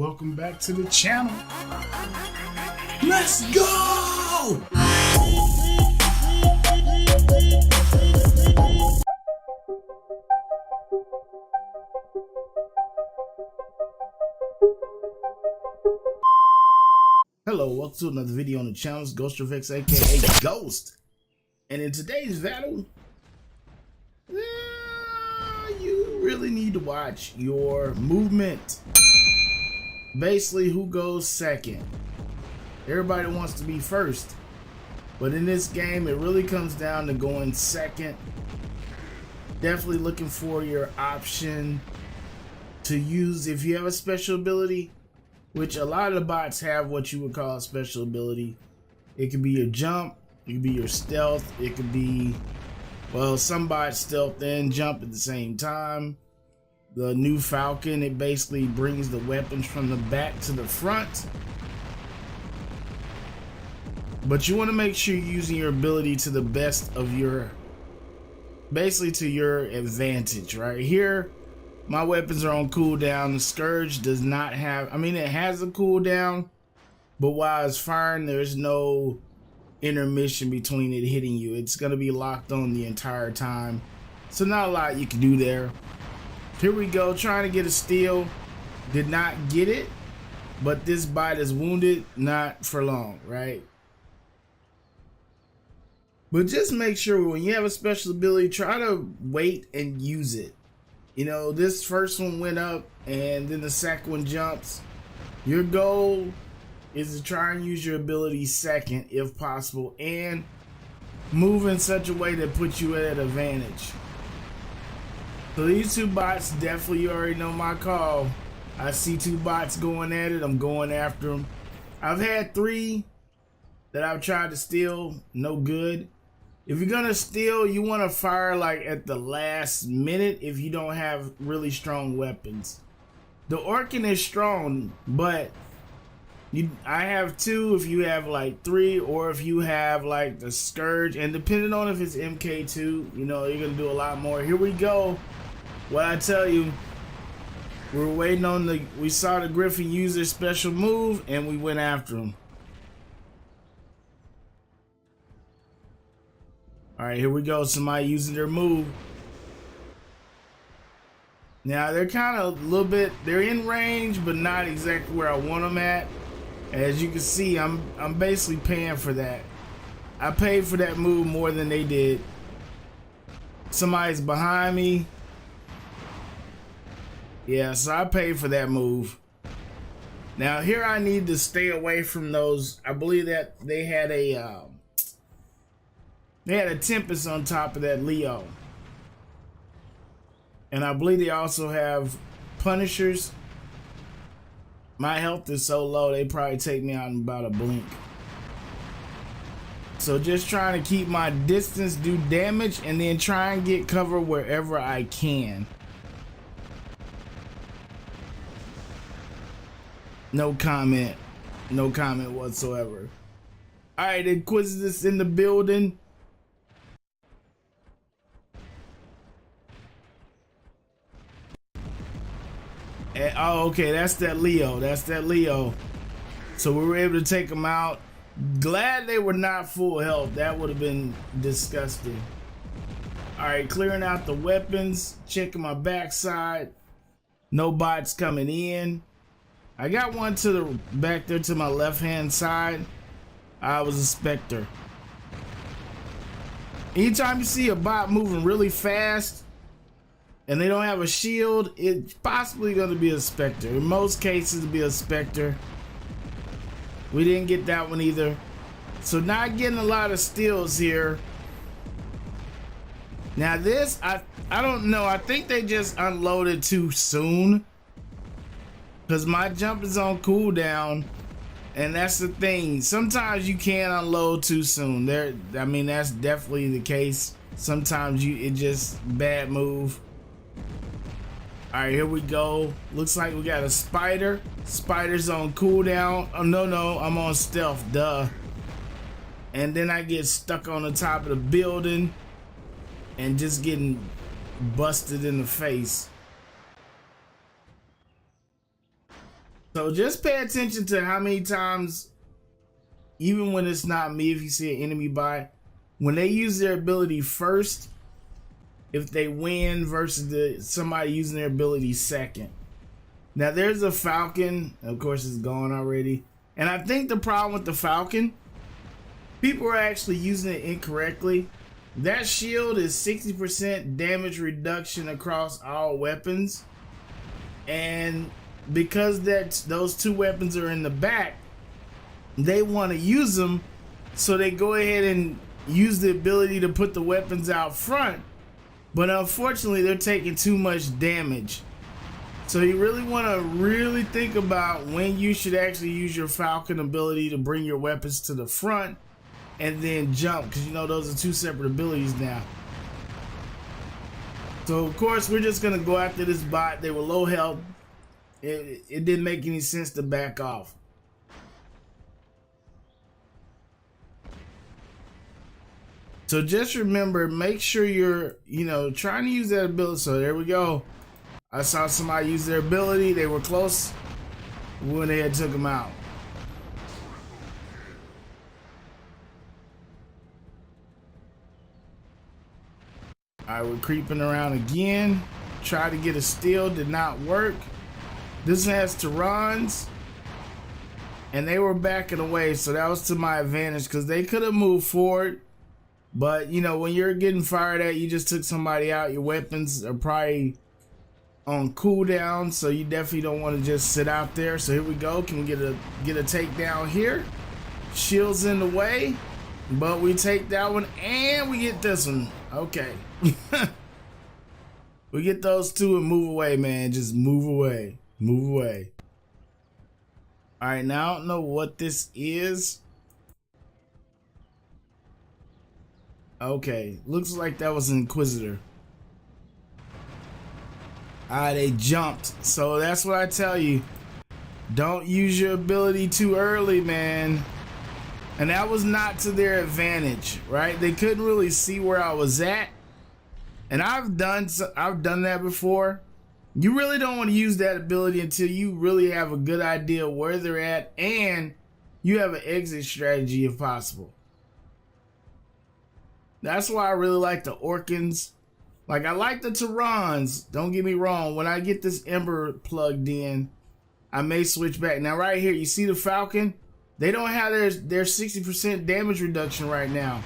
Welcome back to the channel. Let's go! Hello, welcome to another video on the channel. It's Ghostdriftx, aka Ghost. And in today's battle, you really need to watch your movement. Basically, who goes second. Everybody wants to be first, but in this game it really comes down to going second. Definitely looking for your option to use if you have a special ability, which a lot of the bots have what you would call a special ability. It could be your jump, it could be your stealth, it could be, well, some bots stealth and jump at the same time. The new Falcon, it basically brings the weapons from the back to the front. But you want to make sure you're using your ability to the best of your, basically to your advantage. Right here, my weapons are on cooldown. The Scourge does not have, I mean, it has a cooldown, but while it's firing, there's no intermission between it hitting you. It's going to be locked on the entire time. So not a lot you can do there. Here we go, trying to get a steal. Did not get it, but this bot is wounded, not for long, right? But just make sure when you have a special ability, try to wait and use it. You know, this first one went up and then the second one jumps. Your goal is to try and use your ability second if possible and move in such a way that puts you at an advantage. So these two bots, definitely, you already know my call. I see two bots going at it, I'm going after them. I've had three that I've tried to steal, no good. If you're gonna steal, you wanna fire like at the last minute if you don't have really strong weapons. The Orkin is strong, but I have two if you have like three, or if you have like the Scourge, and depending on if it's MK2, you know, you're gonna do a lot more. Here we go. What I tell you, we were waiting on we saw the Griffin use their special move and we went after him. All right, here we go. Somebody using their move. Now they're kind of a little bit, they're in range, but not exactly where I want them at. As you can see, I'm basically paying for that. I paid for that move more than they did. Somebody's behind me. Yeah, so I paid for that move. Now here I need to stay away from those. I believe that they had a Tempest on top of that Leo. And I believe they also have Punishers. My health is so low, they probably take me out in about a blink. So just trying to keep my distance, do damage, and then try and get cover wherever I can. No comment. No comment whatsoever. Alright, Inquisitus in the building. Oh, okay, that's that Leo. That's that Leo. So we were able to take them out. Glad they were not full health. That would have been disgusting. Alright, clearing out the weapons. Checking my backside. No bots coming in. I got one to the back there to my left hand side. I was a Spectre. Anytime you see a bot moving really fast and they don't have a shield, it's possibly going to be a Spectre. In most cases, it'll be a Spectre. We didn't get that one either. So not getting a lot of steals here. Now this, I don't know. I think they just unloaded too soon. Because my jump is on cooldown, and that's the thing. Sometimes you can't unload too soon. I mean, that's definitely the case. Sometimes it just bad move. All right, here we go. Looks like we got a spider. Spider's on cooldown. Oh no, I'm on stealth. Duh. And then I get stuck on the top of the building and just getting busted in the face. So just pay attention to how many times, even when it's not me, if you see an enemy bot, when they use their ability first, if they win versus somebody using their ability second. Now there's a Falcon, of course it's gone already. And I think the problem with the Falcon, people are actually using it incorrectly. That shield is 60% damage reduction across all weapons. And because those two weapons are in the back, they want to use them, so they go ahead and use the ability to put the weapons out front. But unfortunately, they're taking too much damage. So you really want to really think about when you should actually use your Falcon ability to bring your weapons to the front and then jump, because you know those are two separate abilities now. So of course we're just gonna go after this bot. They were low health. It didn't make any sense to back off. So just remember, make sure you're, trying to use that ability. So there we go. I saw somebody use their ability. They were close. We went ahead and took them out. All right, we're creeping around again. Tried to get a steal, did not work. This has Tyrans, and they were backing away, so that was to my advantage because they could have moved forward. But when you're getting fired at, you just took somebody out. Your weapons are probably on cooldown, so you definitely don't want to just sit out there. So here we go. Can we get a takedown here? Shields in the way, but we take that one and we get this one. Okay. We get those two and move away, man. Just move away. Move away. All right, now I don't know what this is. Okay, looks like that was an Inquisitor. They jumped. So that's what I tell you. Don't use your ability too early, man. And that was not to their advantage, right? They couldn't really see where I was at. And I've done that before. You really don't want to use that ability until you really have a good idea where they're at and you have an exit strategy if possible. That's why I really like the Orkans. Like, I like the Tyrans, don't get me wrong. When I get this Ember plugged in, I may switch back. Now right here, you see the Falcon? They don't have their 60% damage reduction right now.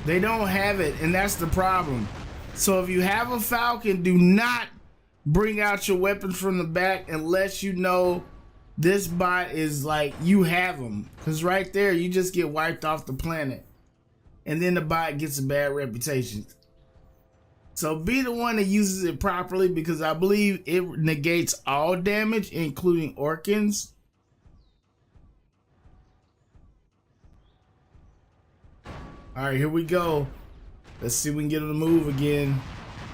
They don't have it, and that's the problem. So if you have a Falcon, do not bring out your weapons from the back unless you know this bot is like, you have them. Because right there, you just get wiped off the planet. And then the bot gets a bad reputation. So be the one that uses it properly, because I believe it negates all damage, including Orkans. All right, here we go. Let's see if we can get him to move again.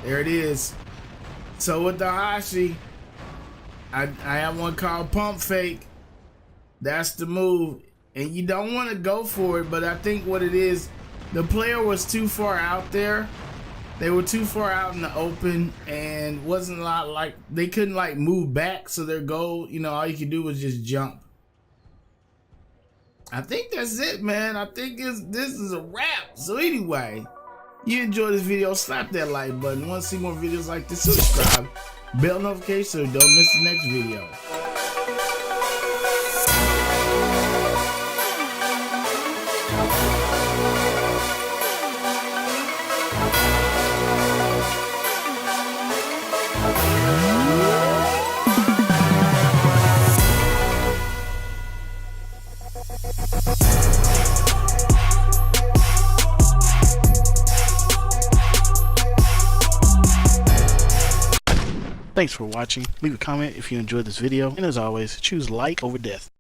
There it is. So with the Hashi, I have one called Pump Fake. That's the move. And you don't want to go for it, but I think what it is, the player was too far out there. They were too far out in the open and wasn't a lot, like, they couldn't like move back. So their goal, all you could do was just jump. I think that's it, man. I think this is a wrap. So anyway, you enjoyed this video, slap that like button. Want to see more videos like this, subscribe, bell notification so you don't miss the next video. Thanks for watching. Leave a comment if you enjoyed this video, and as always, choose like over death.